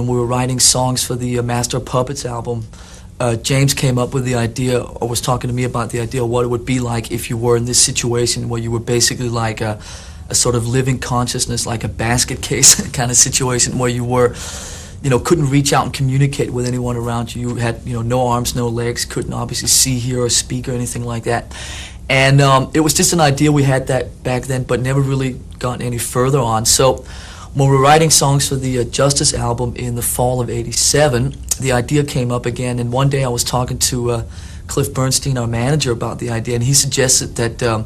when we were writing songs for the Master of Puppets album, James came up with the idea, or was talking to me about the idea of what it would be like if you were in this situation where you were basically like a sort of living consciousness, like a basket case kind of situation where you were, couldn't reach out and communicate with anyone around you. You had, no arms, no legs, couldn't obviously see, hear, or speak or anything like that. And it was just an idea we had that back then, but never really got any further on. So when we were writing songs for the Justice album in the fall of '87, the idea came up again, and one day I was talking to Cliff Bernstein, our manager, about the idea, and he suggested that,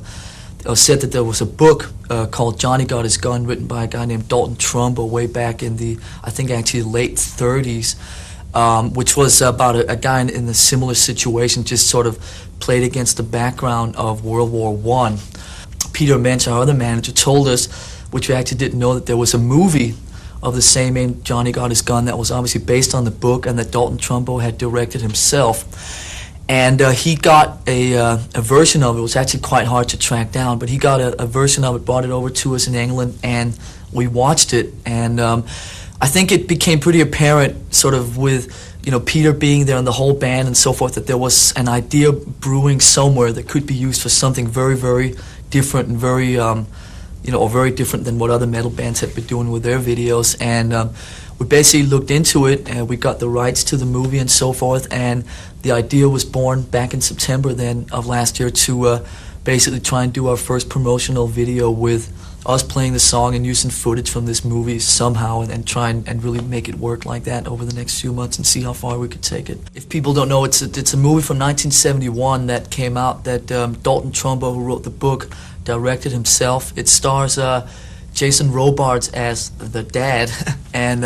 said that there was a book called Johnny Got His Gun, written by a guy named Dalton Trumbo way back in the, I think actually late 30s, which was about a guy in a similar situation, just sort of played against the background of World War I. Peter Mensch, our other manager, told us, which we actually didn't know, that there was a movie of the same name, Johnny Got His Gun, that was obviously based on the book and that Dalton Trumbo had directed himself. And he got a version of it. It was actually quite hard to track down, but he got a version of it, brought it over to us in England, and we watched it. And I think it became pretty apparent, sort of with Peter being there and the whole band and so forth, that there was an idea brewing somewhere that could be used for something very, very different and very very different than what other metal bands had been doing with their videos. And we basically looked into it, and we got the rights to the movie and so forth, and the idea was born back in September then of last year to basically try and do our first promotional video with us playing the song and using footage from this movie somehow, and try and really make it work like that over the next few months and see how far we could take it. If people don't know, it's a movie from 1971 that came out that Dalton Trumbo, who wrote the book, directed himself. It stars Jason Robards as the dad and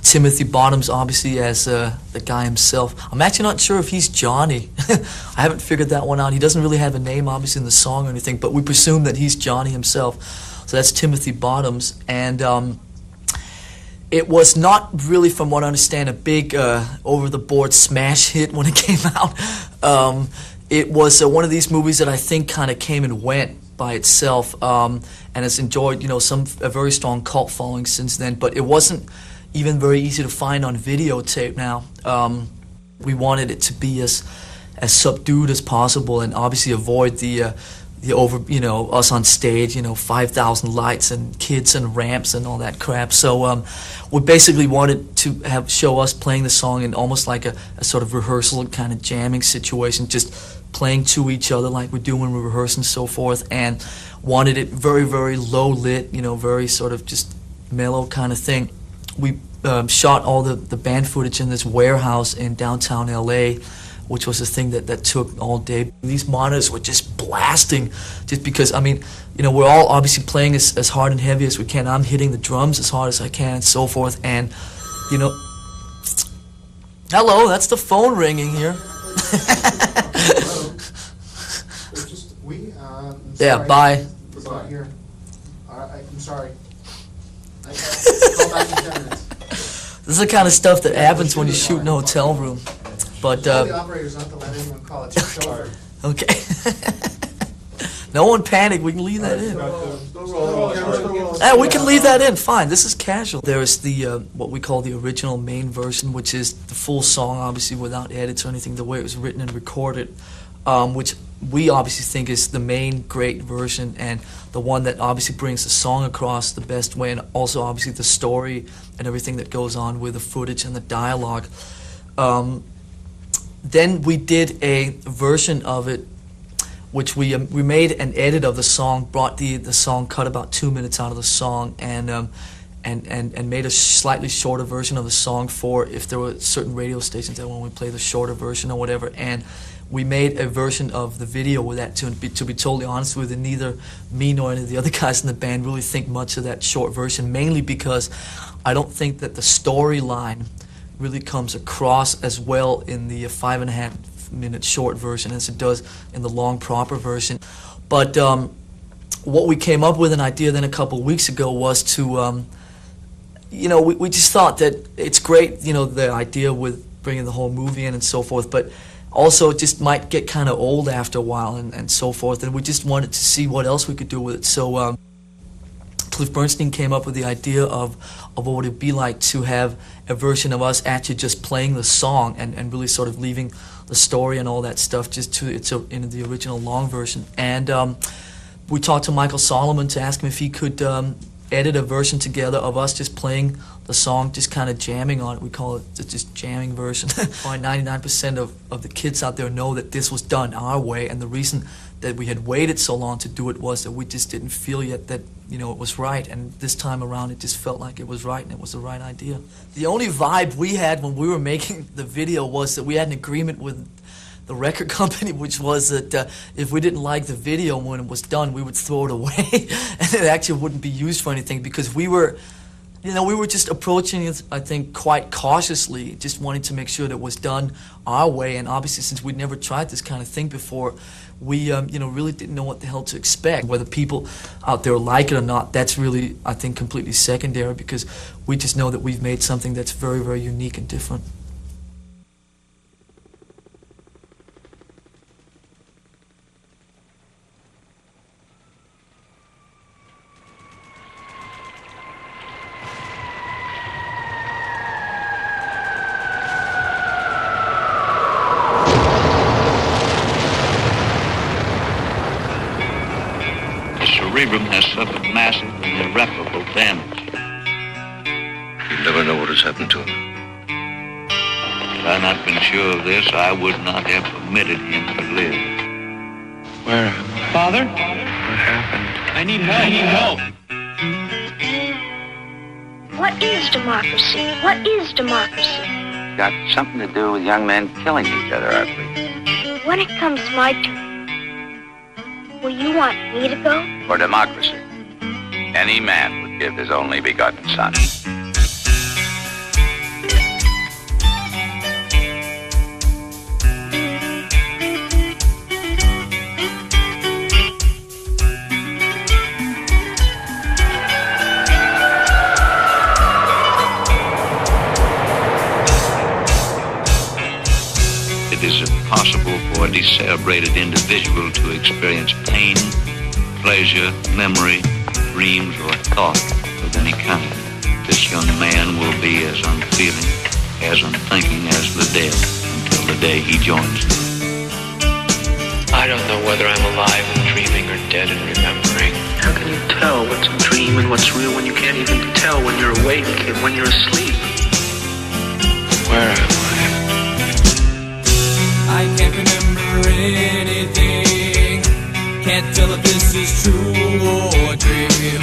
Timothy Bottoms obviously as the guy himself. I'm actually not sure if he's Johnny. I haven't figured that one out. He doesn't really have a name obviously in the song or anything, but we presume that he's Johnny himself. So that's Timothy Bottoms. And it was not really, from what I understand, a big over-the-board smash hit when it came out. It was one of these movies that I think kind of came and went by itself, and has enjoyed, a very strong cult following since then. But it wasn't even very easy to find on videotape now. We wanted it to be as subdued as possible, and obviously avoid the over, us on stage, 5,000 lights and kids and ramps and all that crap. So we basically wanted to show us playing the song in almost like a sort of rehearsal kind of jamming situation, just playing to each other like we do when we rehearse and so forth, and wanted it very, very low lit, very sort of just mellow kind of thing. We shot all the band footage in this warehouse in downtown LA, which was a thing that took all day. These monitors were just blasting, just because, we're all obviously playing as hard and heavy as we can. I'm hitting the drums as hard as I can and so forth, and, hello, that's the phone ringing here. Yeah, bye. It's not here. I'm sorry. Call back in 10 minutes. This is the kind of stuff that happens when you shoot in a hotel room. But tell the operators not to let anyone call. It's your shoulder. Okay. No one panic. We can leave that in. We can leave that in. Fine. This is casual. There's the what we call the original main version, which is the full song, obviously without edits or anything, the way it was written and recorded, which we obviously think is the main great version, and the one that obviously brings the song across the best way, and also obviously the story and everything that goes on with the footage and the dialogue. Then we did a version of it, which we made an edit of the song, brought the song, cut about 2 minutes out of the song, and made a slightly shorter version of the song for if there were certain radio stations that when we play the shorter version or whatever. And we made a version of the video with that too. And to be totally honest with you, neither me nor any of the other guys in the band really think much of that short version, mainly because I don't think that the storyline really comes across as well in the 5.5-minute short version as it does in the long proper version. But what we came up with an idea then a couple of weeks ago was to, we just thought that it's great, the idea with bringing the whole movie in and so forth, but also it just might get kind of old after a while and so forth, and we just wanted to see what else we could do with it. So Cliff Bernstein came up with the idea of what would it be like to have a version of us actually just playing the song and really sort of leaving the story and all that stuff just to in the original long version. And we talked to Michael Solomon to ask him if he could edit a version together of us just playing the song, just kind of jamming on it. We call it the just jamming version. 99% of the kids out there know that this was done our way, and the reason that we had waited so long to do it was that we just didn't feel yet that, you know, it was right, and this time around it just felt like it was right and it was the right idea. The only vibe we had when we were making the video was that we had an agreement with the record company, which was that if we didn't like the video when it was done, we would throw it away and it actually wouldn't be used for anything, because we were, you know, we were just approaching it, I think, quite cautiously, just wanting to make sure that it was done our way. And obviously, since we'd never tried this kind of thing before, we, you know, really didn't know what the hell to expect. Whether people out there like it or not, that's really, I think, completely secondary, because we just know that we've made something that's very, very unique and different. Cerebrum has suffered massive and irreparable damage. You never know what has happened to him. Had I not been sure of this, I would not have permitted him to live. Where am I? Father? What happened? I need help. I need help. What is democracy? What is democracy? Got something to do with young men killing each other, I believe. When it comes my turn, will you want me to go? For democracy, any man would give his only begotten son. It is impossible for a decerebrated individual to experience pain, pleasure, memory, dreams, or thought of any kind. This young man will be as unfeeling, as unthinking as the dead until the day he joins them. I don't know whether I'm alive and dreaming or dead and remembering. How can you tell what's a dream and what's real when you can't even tell when you're awake and when you're asleep? Where am I? I can't remember anything. Can't tell if this is true or a dream.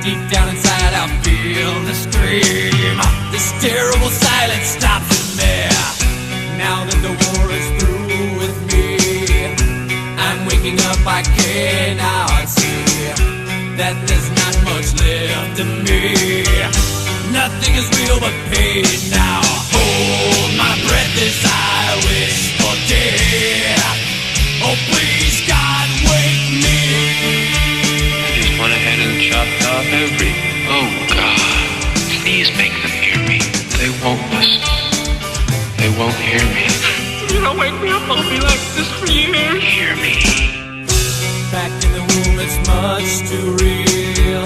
Deep down inside I feel the scream. This terrible silence stops in there. Now that the war is through with me, I'm waking up, I cannot see that there's not much left of me. Nothing is real but pain now. Hold my breath as I wish for death. Oh please God, wake me. I just went ahead and chopped off everything. Oh God, please make them hear me. They won't listen. They won't hear me. If you don't wake me up, I'll be like this for years. Hear me. Back in the womb, it's much too real.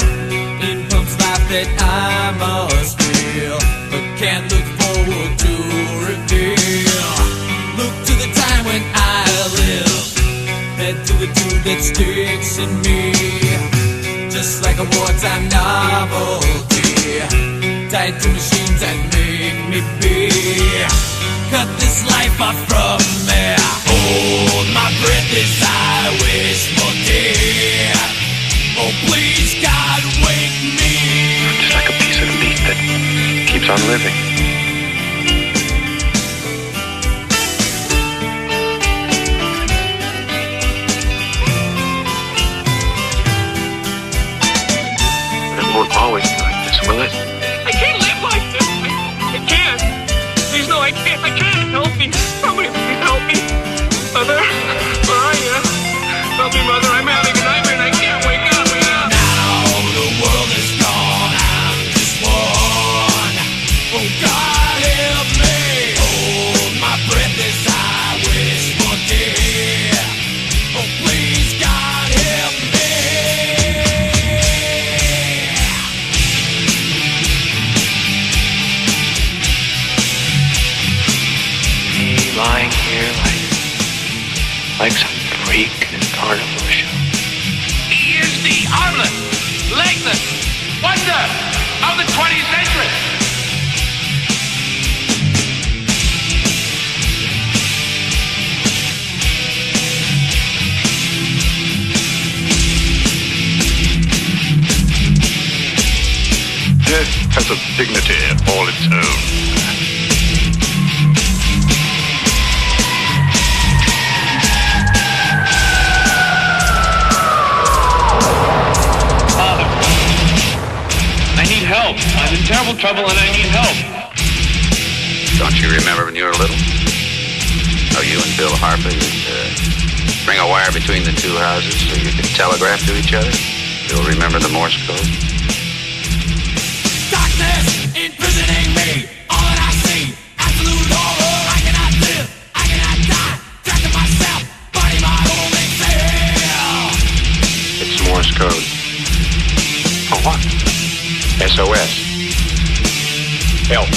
It pumps life that I must feel, but can't look forward to reveal. Look to the time when I live, head to the tube that sticks in me, just like a wartime novelty, tied to machines that make me be. Cut this life off from me. Hold my breath as I wish for death. Oh please God, wake me. I'm just like a piece of meat that keeps on living. But it won't always be like this, will it? I can't live like this. I can't. Please, no, I can't. I can't. Help me. Somebody please help me. Mother, where are you? Help me, Mother. I'm having a nightmare and I can't wake up. Wake up. Now the world is gone, I'm just one. Oh God. lying here like some freak in a carnival show. He is the armless, legless wonder of the 20th century. Death has a dignity all its own. Father, I need help. I'm in terrible trouble and I need help. Don't you remember when you were little? How you and Bill Harper used to bring a wire between the two houses so you could telegraph to each other? You'll remember the Morse code? Darkness imprisoning me. All that I see, absolute horror. I cannot live, I cannot die. Trapped in myself, body my only fear. It's Morse code. For what? SOS. Help.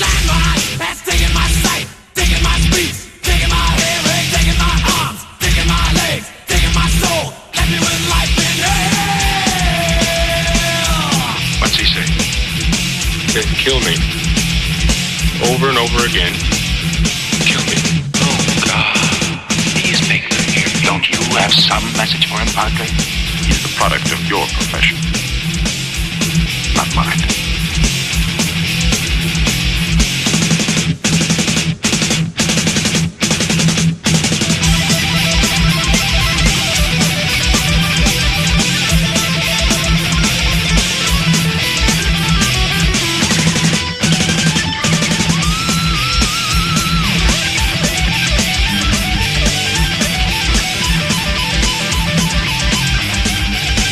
Landmine has taken my sight, taken my speech, taken my hearing, taken my arms, taken my legs, taken my soul, left me with life in hell. What's he say? Said kill me. Over and over again. Kill me. Oh, God. Please make them hear me. Don't you have some message for him, Padre? He's the product of your profession, not mine.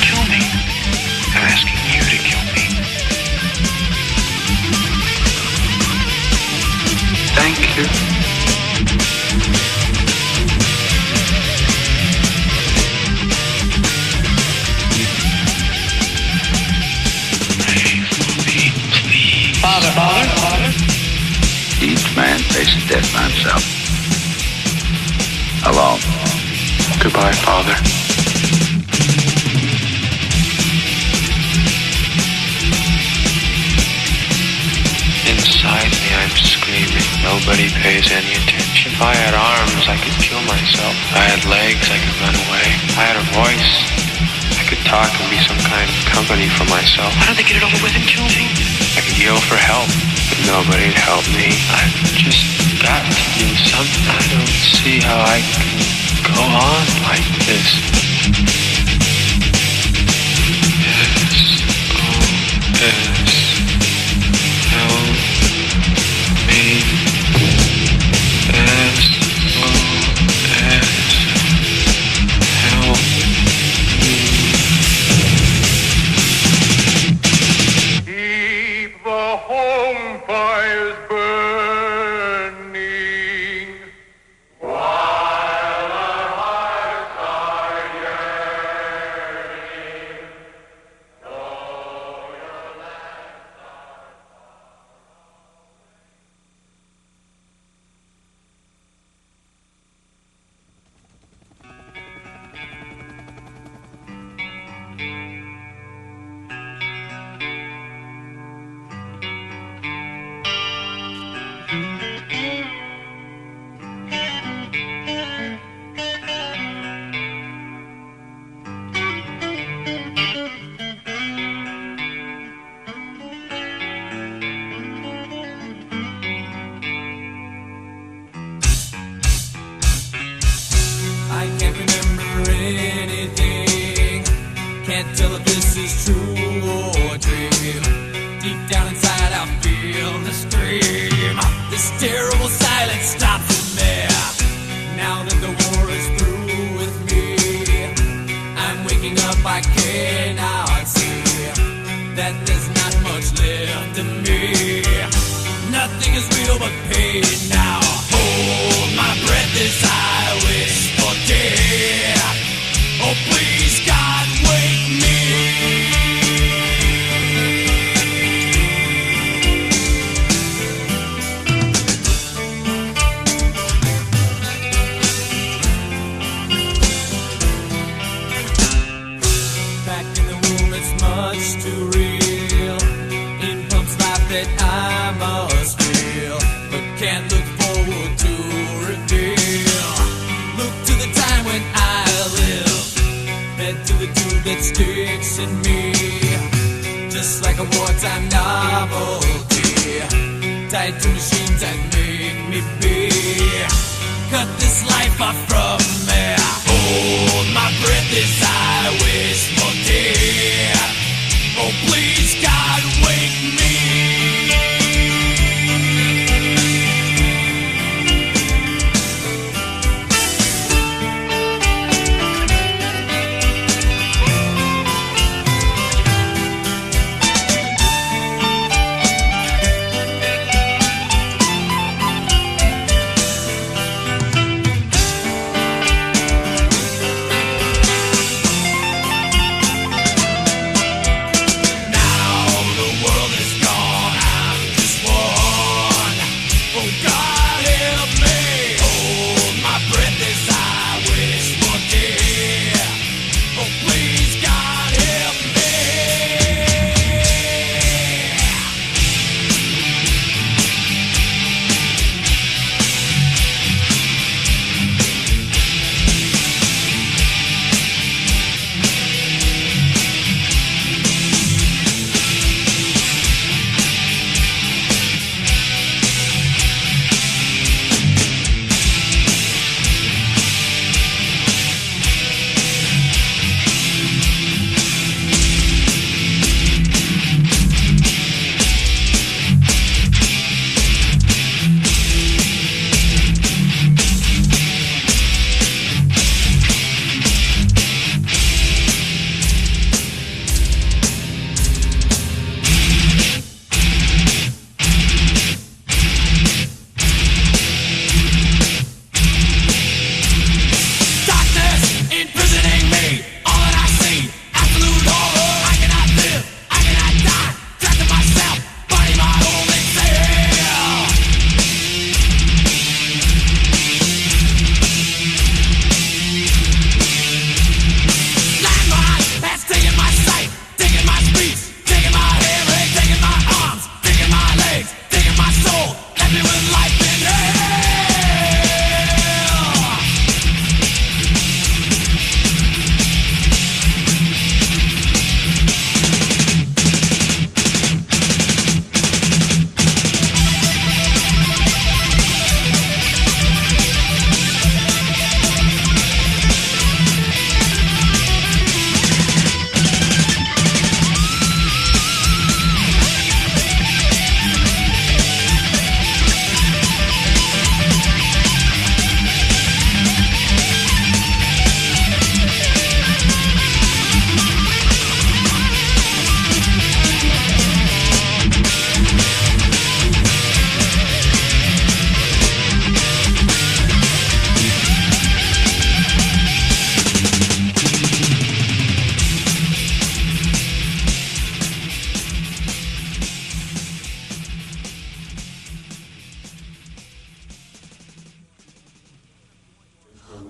Kill me. They're asking you to kill me. Thank you. Pray for me, please. Father. Each man faces death by himself. Alone. Goodbye, Father. Inside me, I'm screaming. Nobody pays any attention. If I had arms, I could kill myself. If I had legs, I could run away. If I had a voice, I could talk and be some kind of company for myself. Why don't they get it over with and kill me? I could yell for help, but nobody'd help me. I've just got to do something. I don't see how I can go on like this. SOS. Help me. SOS. Help me. Keep the home fires burning while our hearts are yearning. Though your lands are I can't remember anything. Can't tell if this is true or dream. Deep down inside I feel the scream. This terrible silence stops in there. Now that the war is through with me, I'm waking up, I cannot see that there's not much left of me. Nothing is real but pain now. Hold my breath as I wish for death. Oh please God, wake me. that sticks in me, just like a wartime novelty, tied to machines that make me be. Cut this life off from me. Hold my breath as I wish for death. Oh please God, wake me.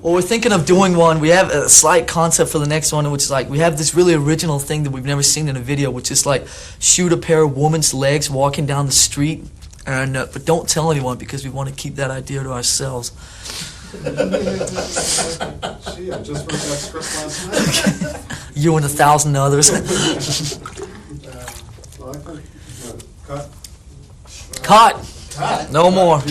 Well, we're thinking of doing one. We have a slight concept for the next one, which is like we have this really original thing that we've never seen in a video, which is like shoot a pair of woman's legs walking down the street, and but don't tell anyone because we want to keep that idea to ourselves. Gee, I just wrote that script last night. You and 1,000 others. Well, I think, cut. Cut. No more.